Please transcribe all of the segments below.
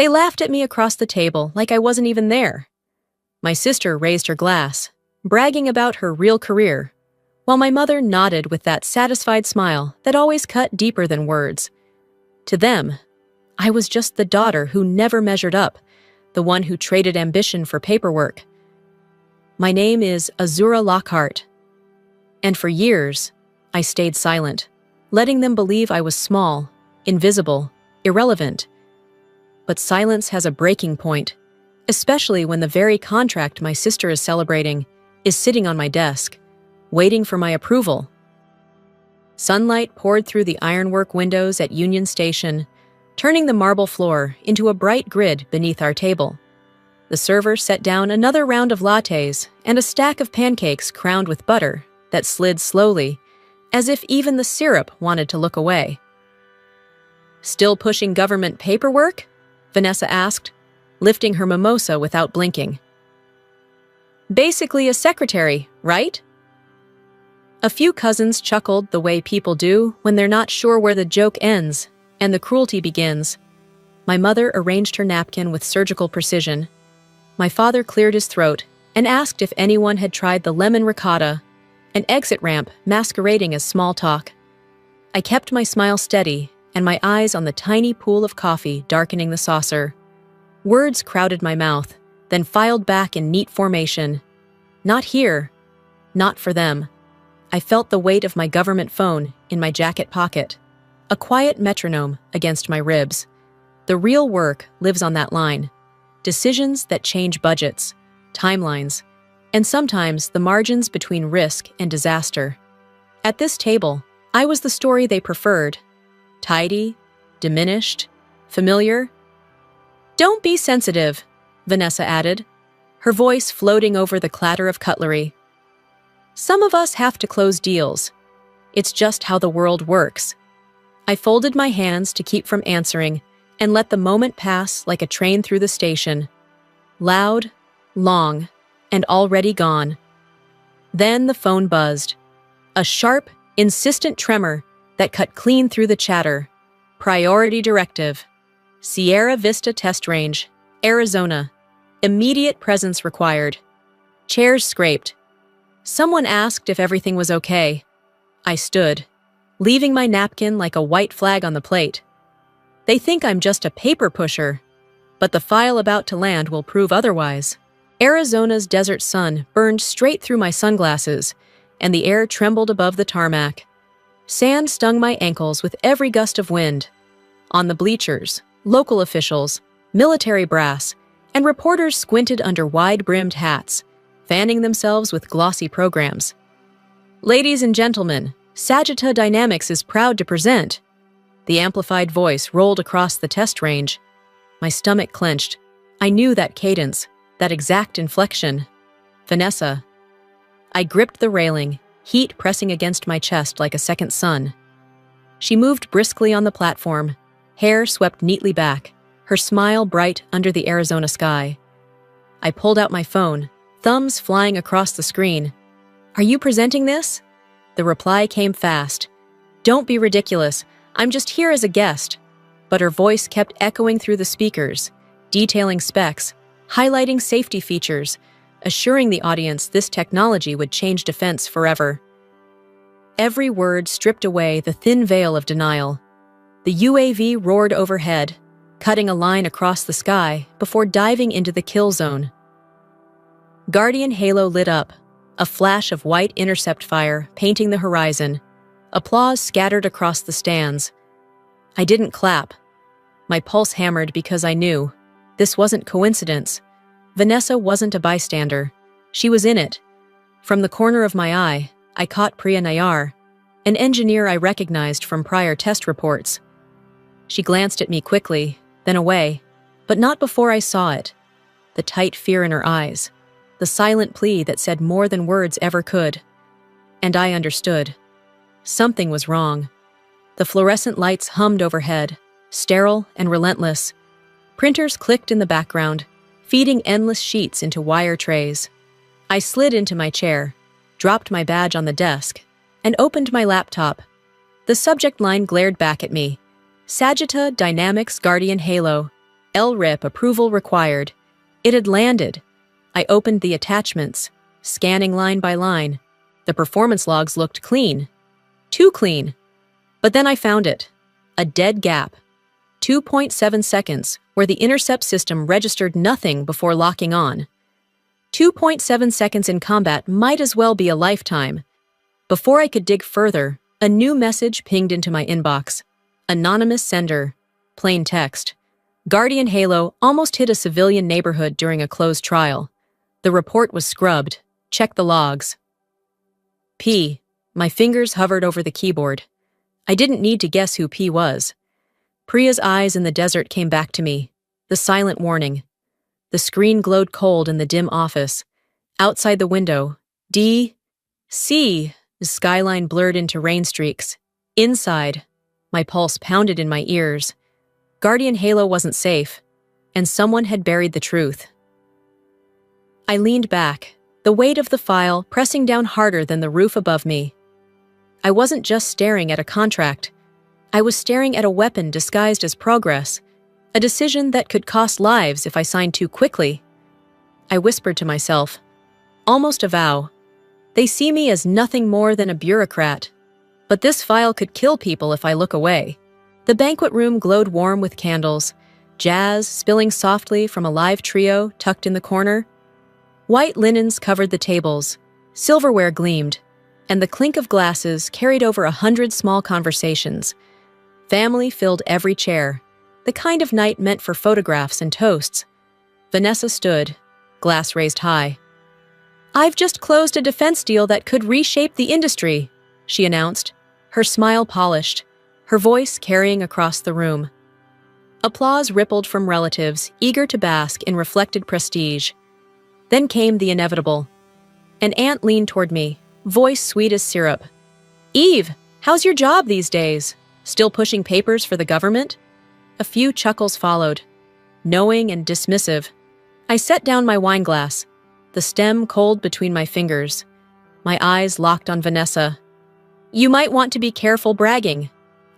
They laughed at me across the table like I wasn't even there. My sister raised her glass, bragging about her real career, while my mother nodded with that satisfied smile that always cut deeper than words. To them, I was just the daughter who never measured up, the one who traded ambition for paperwork. My name is Azura Lockhart, and for years, I stayed silent, letting them believe I was small, invisible, irrelevant. But silence has a breaking point, especially when the very contract my sister is celebrating is sitting on my desk, waiting for my approval. Sunlight poured through the ironwork windows at Union Station, turning the marble floor into a bright grid beneath our table. The server set down another round of lattes and a stack of pancakes crowned with butter that slid slowly, as if even the syrup wanted to look away. "Still pushing government paperwork?" Vanessa asked, lifting her mimosa without blinking. "Basically a secretary, right?" A few cousins chuckled the way people do when they're not sure where the joke ends and the cruelty begins. My mother arranged her napkin with surgical precision. My father cleared his throat and asked if anyone had tried the lemon ricotta, an exit ramp masquerading as small talk. I kept my smile steady and my eyes on the tiny pool of coffee darkening the saucer. Words crowded my mouth, then filed back in neat formation. Not here. Not for them. I felt the weight of my government phone in my jacket pocket, a quiet metronome against my ribs. The real work lives on that line. Decisions that change budgets, timelines, and sometimes the margins between risk and disaster. At this table, I was the story they preferred. Tidy, diminished, familiar. "Don't be sensitive," Vanessa added, her voice floating over the clatter of cutlery. "Some of us have to close deals. It's just how the world works." I folded my hands to keep from answering and let the moment pass like a train through the station. Loud, long, and already gone. Then the phone buzzed. A sharp, insistent tremor that cut clean through the chatter. Priority directive. Sierra Vista Test Range, Arizona. Immediate presence required. Chairs scraped. Someone asked if everything was okay. I stood, leaving my napkin like a white flag on the plate. They think I'm just a paper pusher, but the file about to land will prove otherwise. Arizona's desert sun burned straight through my sunglasses, and the air trembled above the tarmac. Sand stung my ankles with every gust of wind. On the bleachers, local officials, military brass, and reporters squinted under wide-brimmed hats, fanning themselves with glossy programs. "Ladies and gentlemen, Sagitta Dynamics is proud to present." The amplified voice rolled across the test range. My stomach clenched. I knew that cadence, that exact inflection. Vanessa. I gripped the railing, heat pressing against my chest like a second sun. She moved briskly on the platform, hair swept neatly back, her smile bright under the Arizona sky. I pulled out my phone, thumbs flying across the screen. "Are you presenting this?" The reply came fast. "Don't be ridiculous. I'm just here as a guest." But her voice kept echoing through the speakers, detailing specs, highlighting safety features, assuring the audience this technology would change defense forever. Every word stripped away the thin veil of denial. The UAV roared overhead, cutting a line across the sky before diving into the kill zone. Guardian Halo lit up, a flash of white intercept fire painting the horizon. Applause scattered across the stands. I didn't clap. My pulse hammered because I knew this wasn't coincidence. Vanessa wasn't a bystander. She was in it. From the corner of my eye, I caught Priya Nayar, an engineer I recognized from prior test reports. She glanced at me quickly, then away, but not before I saw it. The tight fear in her eyes, the silent plea that said more than words ever could. And I understood. Something was wrong. The fluorescent lights hummed overhead, sterile and relentless. Printers clicked in the background, feeding endless sheets into wire trays. I slid into my chair, dropped my badge on the desk, and opened my laptop. The subject line glared back at me. Sagitta Dynamics Guardian Halo. LRIP approval required. It had landed. I opened the attachments, scanning line by line. The performance logs looked clean. Too clean. But then I found it. A dead gap. 2.7 seconds, where the intercept system registered nothing before locking on. 2.7 seconds in combat might as well be a lifetime. Before I could dig further, a new message pinged into my inbox. Anonymous sender. Plain text. Guardian Halo almost hit a civilian neighborhood during a closed trial. The report was scrubbed. Check the logs. P. My fingers hovered over the keyboard. I didn't need to guess who P was. Priya's eyes in the desert came back to me. The silent warning. The screen glowed cold in the dim office. Outside the window, D. C. The skyline blurred into rain streaks. Inside, my pulse pounded in my ears. Guardian Halo wasn't safe, and someone had buried the truth. I leaned back, the weight of the file pressing down harder than the roof above me. I wasn't just staring at a contract. I was staring at a weapon disguised as progress, a decision that could cost lives if I signed too quickly. I whispered to myself, almost a vow. They see me as nothing more than a bureaucrat. But this file could kill people if I look away. The banquet room glowed warm with candles, jazz spilling softly from a live trio tucked in the corner. White linens covered the tables, silverware gleamed, and the clink of glasses carried over 100 small conversations. Family filled every chair, the kind of night meant for photographs and toasts. Vanessa stood, glass raised high. "I've just closed a defense deal that could reshape the industry," she announced, her smile polished, her voice carrying across the room. Applause rippled from relatives, eager to bask in reflected prestige. Then came the inevitable. An aunt leaned toward me, voice sweet as syrup. "Eve, how's your job these days? Still pushing papers for the government?" A few chuckles followed, knowing and dismissive. I set down my wine glass, the stem cold between my fingers. My eyes locked on Vanessa. "You might want to be careful bragging,"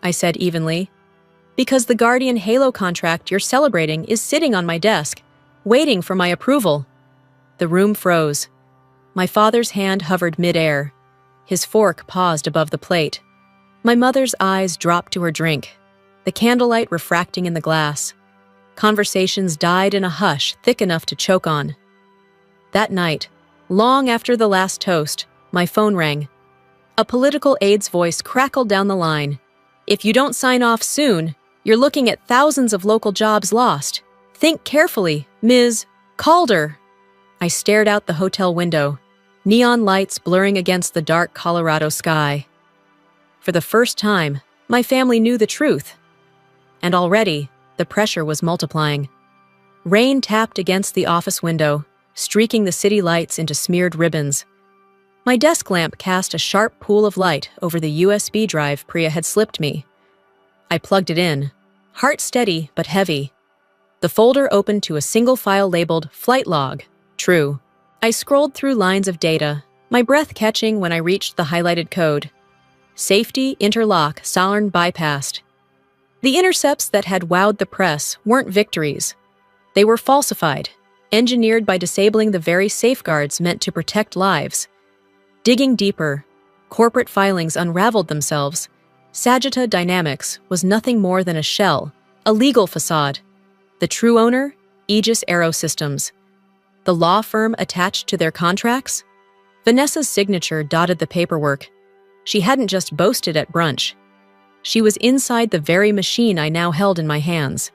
I said evenly, "because the Guardian Halo contract you're celebrating is sitting on my desk, waiting for my approval." The room froze. My father's hand hovered midair. His fork paused above the plate. My mother's eyes dropped to her drink, the candlelight refracting in the glass. Conversations died in a hush thick enough to choke on. That night, long after the last toast, my phone rang. A political aide's voice crackled down the line. "If you don't sign off soon, you're looking at thousands of local jobs lost. Think carefully, Ms. Calder." I stared out the hotel window, neon lights blurring against the dark Colorado sky. For the first time, my family knew the truth. And already, the pressure was multiplying. Rain tapped against the office window, streaking the city lights into smeared ribbons. My desk lamp cast a sharp pool of light over the USB drive Priya had slipped me. I plugged it in, heart steady but heavy. The folder opened to a single file labeled Flight Log. True. I scrolled through lines of data, my breath catching when I reached the highlighted code. Safety interlock Saturn bypassed. The intercepts that had wowed the press weren't victories. They were falsified, engineered by disabling the very safeguards meant to protect lives. Digging deeper, corporate filings unraveled themselves. Sagitta Dynamics was nothing more than a shell, a legal facade. The true owner, Aegis Aerosystems. The law firm attached to their contracts? Vanessa's signature dotted the paperwork. She hadn't just boasted at brunch. She was inside the very machine I now held in my hands.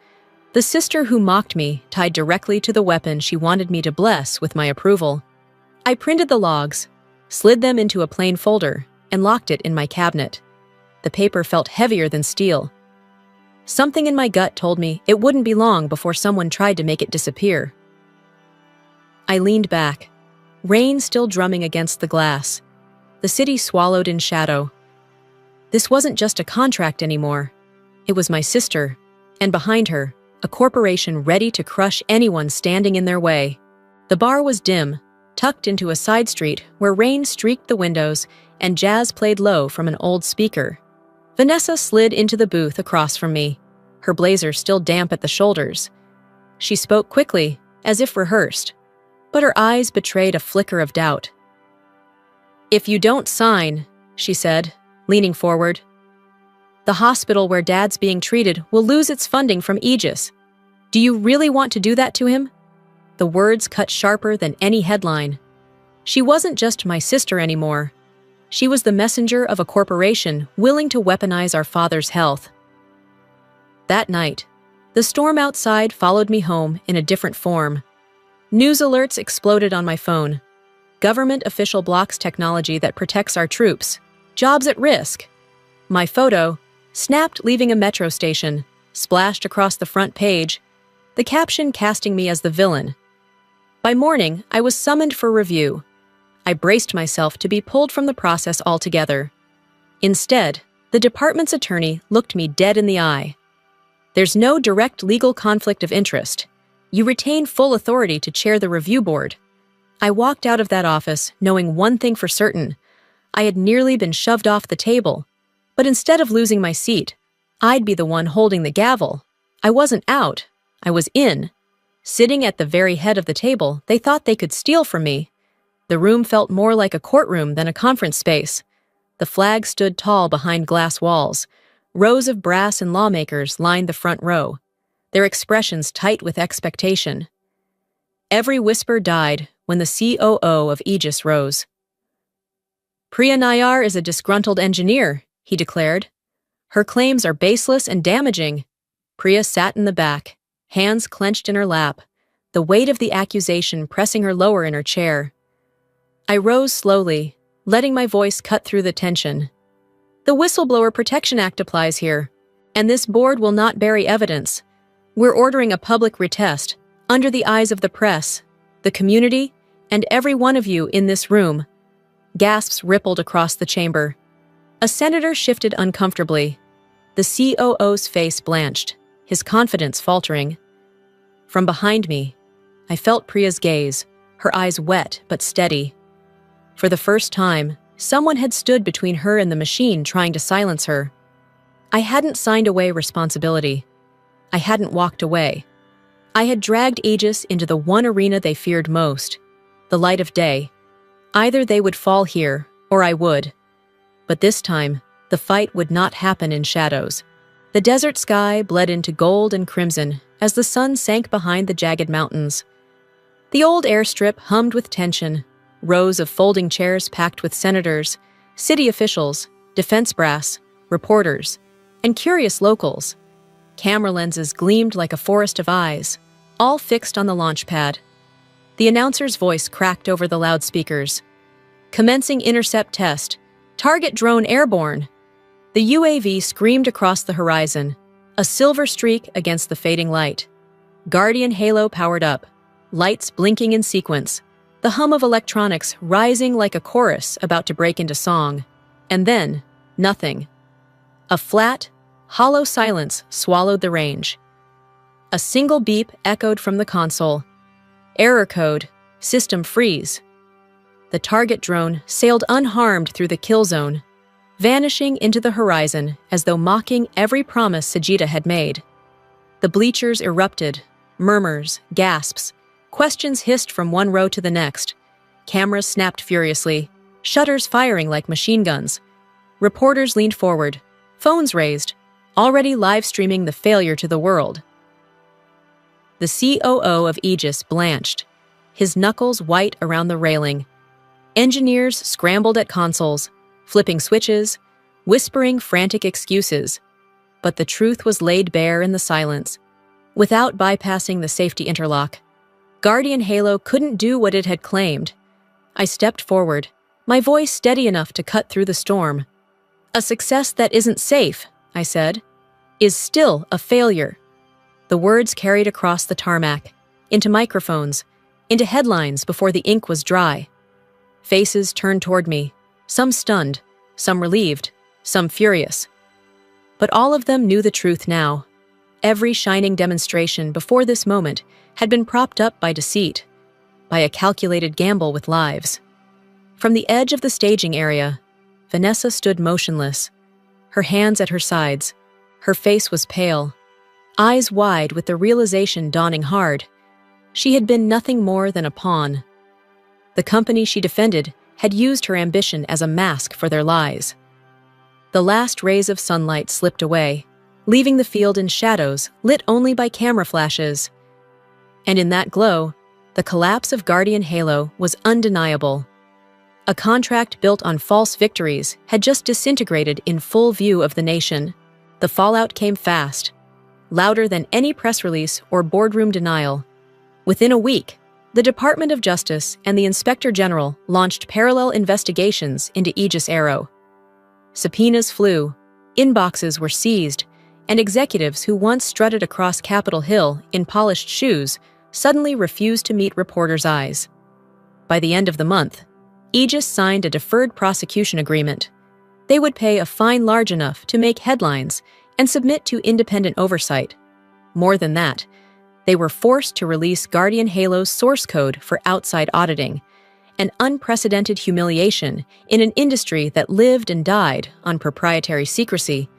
The sister who mocked me tied directly to the weapon she wanted me to bless with my approval. I printed the logs, slid them into a plain folder, and locked it in my cabinet. The paper felt heavier than steel. Something in my gut told me it wouldn't be long before someone tried to make it disappear. I leaned back, rain still drumming against the glass. The city swallowed in shadow. This wasn't just a contract anymore. It was my sister, and behind her, a corporation ready to crush anyone standing in their way. The bar was dim, tucked into a side street where rain streaked the windows and jazz played low from an old speaker. Vanessa slid into the booth across from me, her blazer still damp at the shoulders. She spoke quickly, as if rehearsed, but her eyes betrayed a flicker of doubt. "If you don't sign," she said, leaning forward, "the hospital where Dad's being treated will lose its funding from Aegis. Do you really want to do that to him?" The words cut sharper than any headline. She wasn't just my sister anymore. She was the messenger of a corporation willing to weaponize our father's health. That night, the storm outside followed me home in a different form. News alerts exploded on my phone. Government official blocks technology that protects our troops. Jobs at risk. My photo, snapped leaving a metro station, splashed across the front page, the caption casting me as the villain. By morning, I was summoned for review. I braced myself to be pulled from the process altogether. Instead, the department's attorney looked me dead in the eye. "There's no direct legal conflict of interest. You retain full authority to chair the review board." I walked out of that office knowing one thing for certain. I had nearly been shoved off the table, but instead of losing my seat, I'd be the one holding the gavel. I wasn't out. I was in. Sitting at the very head of the table, they thought they could steal from me. The room felt more like a courtroom than a conference space. The flag stood tall behind glass walls. Rows of brass and lawmakers lined the front row, their expressions tight with expectation. Every whisper died when the COO of Aegis rose. "Priya Nayar is a disgruntled engineer," he declared. "Her claims are baseless and damaging." Priya sat in the back, hands clenched in her lap, the weight of the accusation pressing her lower in her chair. I rose slowly, letting my voice cut through the tension. "The Whistleblower Protection Act applies here, and this board will not bury evidence. We're ordering a public retest, under the eyes of the press, the community, and every one of you in this room." Gasps rippled across the chamber. A senator shifted uncomfortably. The COO's face blanched, his confidence faltering. From behind me, I felt Priya's gaze, her eyes wet but steady. For the first time, someone had stood between her and the machine trying to silence her. I hadn't signed away responsibility. I hadn't walked away. I had dragged Aegis into the one arena they feared most, the light of day. Either they would fall here, or I would. But this time, the fight would not happen in shadows. The desert sky bled into gold and crimson as the sun sank behind the jagged mountains. The old airstrip hummed with tension, rows of folding chairs packed with senators, city officials, defense brass, reporters, and curious locals. Camera lenses gleamed like a forest of eyes, all fixed on the launch pad. The announcer's voice cracked over the loudspeakers. "Commencing intercept test. Target drone airborne." The UAV screamed across the horizon, a silver streak against the fading light. Guardian Halo powered up, lights blinking in sequence, the hum of electronics rising like a chorus about to break into song. And then, nothing. A flat, hollow silence swallowed the range. A single beep echoed from the console. Error code, system freeze. The target drone sailed unharmed through the kill zone, vanishing into the horizon as though mocking every promise Sajida had made. The bleachers erupted, murmurs, gasps, questions hissed from one row to the next. Cameras snapped furiously, shutters firing like machine guns. Reporters leaned forward, phones raised, already live-streaming the failure to the world. The COO of Aegis blanched, his knuckles white around the railing. Engineers scrambled at consoles, flipping switches, whispering frantic excuses. But the truth was laid bare in the silence. Without bypassing the safety interlock, Guardian Halo couldn't do what it had claimed. I stepped forward, my voice steady enough to cut through the storm. "A success that isn't safe," I said, "is still a failure." The words carried across the tarmac, into microphones, into headlines before the ink was dry. Faces turned toward me, some stunned, some relieved, some furious. But all of them knew the truth now. Every shining demonstration before this moment had been propped up by deceit, by a calculated gamble with lives. From the edge of the staging area, Vanessa stood motionless, her hands at her sides. Her face was pale. eyes wide with the realization dawning hard. She had been nothing more than a pawn. The company she defended had used her ambition as a mask for their lies. The last rays of sunlight slipped away, leaving the field in shadows lit only by camera flashes. And in that glow, the collapse of Guardian Halo was undeniable. A contract built on false victories had just disintegrated in full view of the nation. The fallout came fast, louder than any press release or boardroom denial. Within a week, the Department of Justice and the Inspector General launched parallel investigations into Aegis Arrow. Subpoenas flew, inboxes were seized, and executives who once strutted across Capitol Hill in polished shoes suddenly refused to meet reporters' eyes. By the end of the month, Aegis signed a deferred prosecution agreement. They would pay a fine large enough to make headlines and submit to independent oversight. More than that, they were forced to release Guardian Halo's source code for outside auditing, an unprecedented humiliation in an industry that lived and died on proprietary secrecy.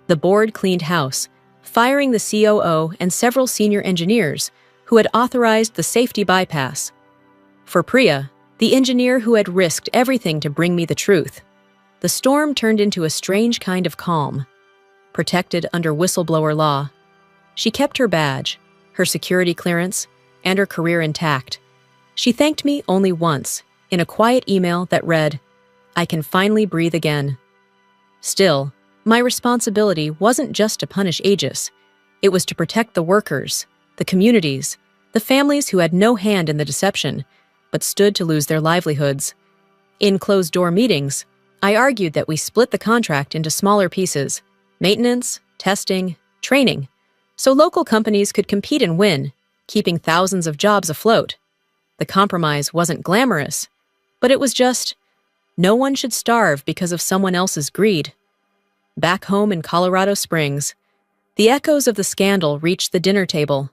The board cleaned house, firing the COO and several senior engineers who had authorized the safety bypass. For Priya, the engineer who had risked everything to bring me the truth, the storm turned into a strange kind of calm. Protected under whistleblower law, she kept her badge, her security clearance, and her career intact. She thanked me only once, in a quiet email that read, "I can finally breathe again." Still, my responsibility wasn't just to punish Aegis. It was to protect the workers, the communities, the families who had no hand in the deception, but stood to lose their livelihoods. In closed-door meetings, I argued that we split the contract into smaller pieces: maintenance, testing, training, so local companies could compete and win, keeping thousands of jobs afloat. The compromise wasn't glamorous, but it was just, no one should starve because of someone else's greed. Back home in Colorado Springs, the echoes of the scandal reached the dinner table.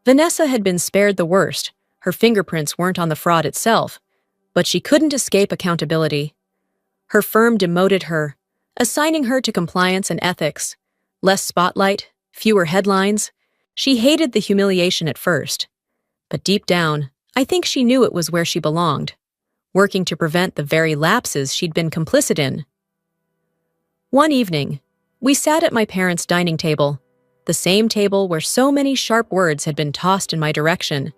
Vanessa had been spared the worst. Her fingerprints weren't on the fraud itself, but she couldn't escape accountability. Her firm demoted her, assigning her to compliance and ethics. Less spotlight, fewer headlines. She hated the humiliation at first, but deep down, I think she knew it was where she belonged, working to prevent the very lapses she'd been complicit in. One evening, we sat at my parents' dining table, the same table where so many sharp words had been tossed in my direction.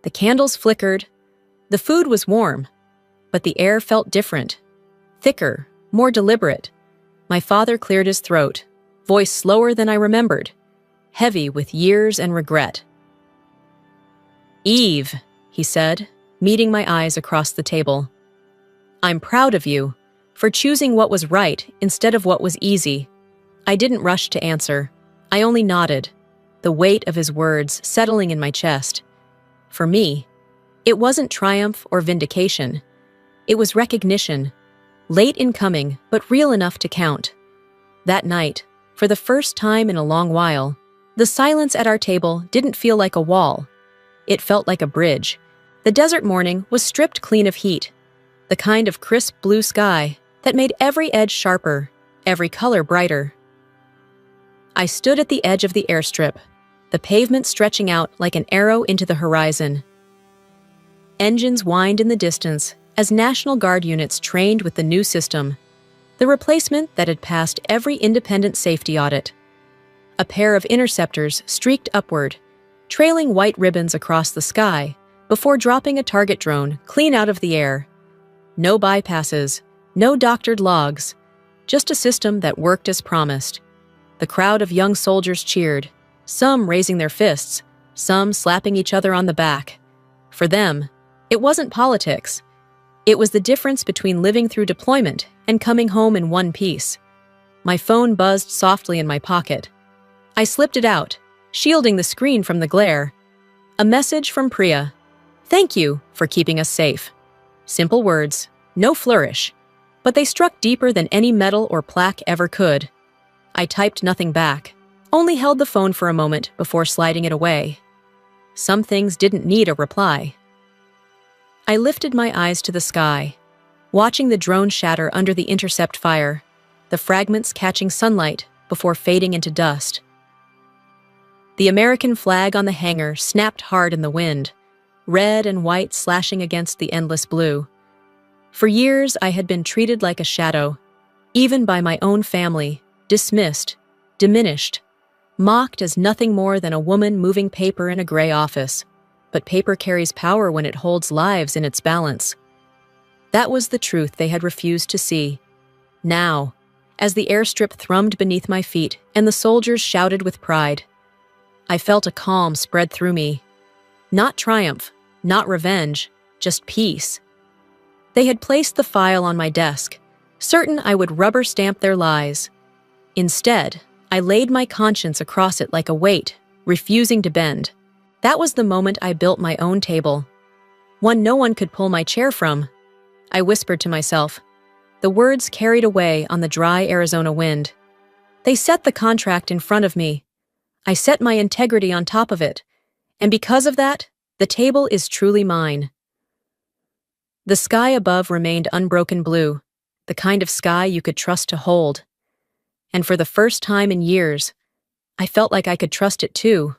The candles flickered, the food was warm, but the air felt different, thicker, more deliberate. My father cleared his throat, voice slower than I remembered, heavy with years and regret. "Eve," he said, meeting my eyes across the table. "I'm proud of you for choosing what was right instead of what was easy." I didn't rush to answer. I only nodded, the weight of his words settling in my chest. For me, it wasn't triumph or vindication. It was recognition, late in coming, but real enough to count. That night, for the first time in a long while, the silence at our table didn't feel like a wall. It felt like a bridge. The desert morning was stripped clean of heat, the kind of crisp blue sky that made every edge sharper, every color brighter. I stood at the edge of the airstrip, the pavement stretching out like an arrow into the horizon. Engines whined in the distance as National Guard units trained with the new system, the replacement that had passed every independent safety audit. A pair of interceptors streaked upward, trailing white ribbons across the sky before dropping a target drone clean out of the air. No bypasses, no doctored logs, just a system that worked as promised. The crowd of young soldiers cheered, some raising their fists, some slapping each other on the back. For them, it wasn't politics. It was the difference between living through deployment and coming home in one piece. My phone buzzed softly in my pocket. I slipped it out, shielding the screen from the glare. A message from Priya. "Thank you for keeping us safe." Simple words, no flourish, but they struck deeper than any medal or plaque ever could. I typed nothing back, only held the phone for a moment before sliding it away. Some things didn't need a reply. I lifted my eyes to the sky, watching the drone shatter under the intercept fire, the fragments catching sunlight before fading into dust. The American flag on the hanger snapped hard in the wind, red and white slashing against the endless blue. For years, I had been treated like a shadow, even by my own family, dismissed, diminished, mocked as nothing more than a woman moving paper in a gray office. But paper carries power when it holds lives in its balance. That was the truth they had refused to see. Now, as the airstrip thrummed beneath my feet and the soldiers shouted with pride, I felt a calm spread through me. Not triumph, not revenge, just peace. They had placed the file on my desk, certain I would rubber stamp their lies. Instead, I laid my conscience across it like a weight, refusing to bend. That was the moment I built my own table. One no one could pull my chair from. I whispered to myself. The words carried away on the dry Arizona wind. They set the contract in front of me. I set my integrity on top of it. And because of that, the table is truly mine. The sky above remained unbroken blue, the kind of sky you could trust to hold. And for the first time in years, I felt like I could trust it too.